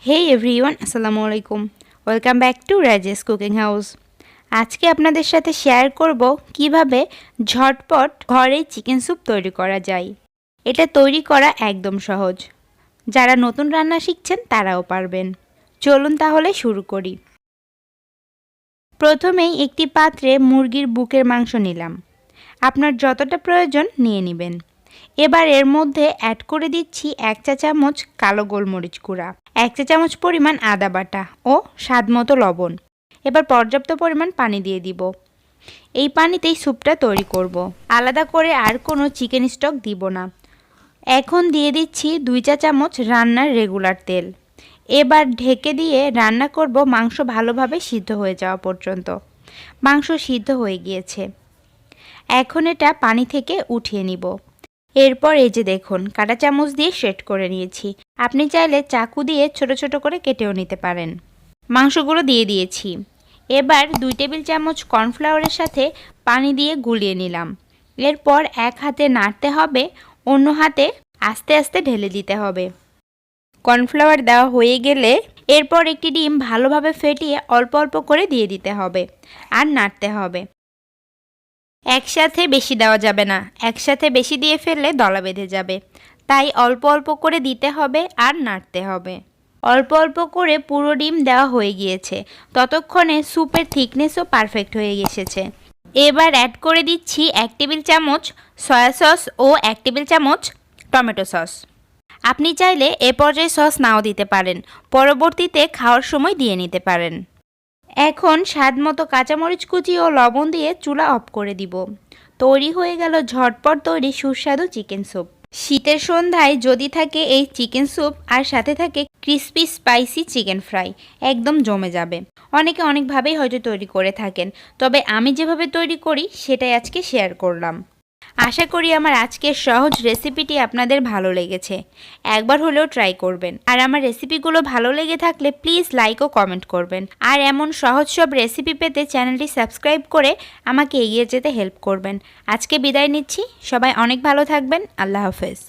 হেই everyone, আসসালামু আলাইকুম। Welcome back to Rajesh cooking house. আজকে আপনাদের সাথে শেয়ার করব কিভাবে ঝটপট ঘরে চিকেন স্যুপ তৈরি করা যায়। এটা তৈরি করা একদম সহজ, যারা নতুন রান্না শিখছেন তারাও পারবেন। চলুন তাহলে শুরু করি। প্রথমেই একটি পাত্রে মুরগির বুকের মাংস নিলাম। আপনার যতটা প্রয়োজন নিয়ে নেবেন। এবার এর মধ্যে অ্যাড করে দিচ্ছি 1 চা চামচ কালো গোলমরিচ গুঁড়া, 1 চা চামচ পরিমাণ আদা বাটা ও স্বাদমতো লবণ। এবার পর্যাপ্ত পরিমাণ পানি দিয়ে দিব। এই পানিতেই স্যুপটা তৈরি করব। আলাদা করে আর কোনো চিকেন স্টক দিব না। এখন দিয়ে দিচ্ছি 2 চা চামচ রান্নার রেগুলার তেল। এবার ঢেকে দিয়ে রান্না করব মাংস ভালোভাবে সিদ্ধ হয়ে যাওয়া পর্যন্ত। মাংস সিদ্ধ হয়ে গিয়েছে। এখন এটা পানি থেকে উঠিয়ে নিব। এরপর এই যে দেখুন, কাঁটা চামচ দিয়ে শ্রেড করে নিয়েছি। আপনি চাইলে চাকু দিয়ে ছোট ছোট করে কেটেও নিতে পারেন। মাংসগুলো দিয়ে দিয়েছি। এবার 2 টেবিল চামচ কর্নফ্লাওয়ারের সাথে পানি দিয়ে গুলিয়ে নিলাম। এরপর এক হাতে নাড়তে হবে, অন্য হাতে আস্তে আস্তে ঢেলে দিতে হবে। কর্নফ্লাওয়ার দেওয়া হয়ে গেলে এরপর একটি ডিম ভালোভাবে ফেটিয়ে অল্প অল্প করে দিয়ে দিতে হবে আর নাড়তে হবে। একসাথে বেশি দেওয়া যাবে না, একসাথে বেশি দিয়ে ফেললে দলা বেঁধে যাবে। তাই অল্প অল্প করে দিতে হবে আর নাড়তে হবে। অল্প অল্প করে পুরো ডিম দেওয়া হয়ে গিয়েছে। ততক্ষণে স্যুপের থিকনেসও পারফেক্ট হয়ে এসেছে। এবার অ্যাড করে দিচ্ছি 1 টেবিল চামচ সয়া সস ও 1 টেবিল চামচ টমেটো সস। আপনি চাইলে এ পর্যায়ে সস নাও দিতে পারেন, পরবর্তীতে খাওয়ার সময় দিয়ে নিতে পারেন। এখন স্বাদমতো কাঁচামরিচ কুচি ও লবণ দিয়ে চুলা অফ করে দিব। তৈরি হয়ে গেল ঝটপট তৈরি সুস্বাদু চিকেন স্যুপ। শীতের সন্ধ্যায় যদি থাকে এই চিকেন স্যুপ আর সাথে থাকে ক্রিস্পি স্পাইসি চিকেন ফ্রাই, একদম জমে যাবে। অনেকে অনেকভাবেই হয়তো তৈরি করে থাকেন, তবে আমি যেভাবে তৈরি করি সেটাই আজকে শেয়ার করলাম। আশা করি আমার আজকের সহজ রেসিপিটি আপনাদের ভালো লেগেছে। একবার হলেও ট্রাই করবেন। আর আমার রেসিপিগুলো ভালো লেগে থাকলে প্লিজ লাইক ও কমেন্ট করবেন। আর এমন সহজ সব রেসিপি পেতে চ্যানেলটি সাবস্ক্রাইব করে আমাকে এগিয়ে যেতে হেল্প করবেন। আজকে বিদায় নিচ্ছি। সবাই অনেক ভালো থাকবেন। আল্লাহ হাফেজ।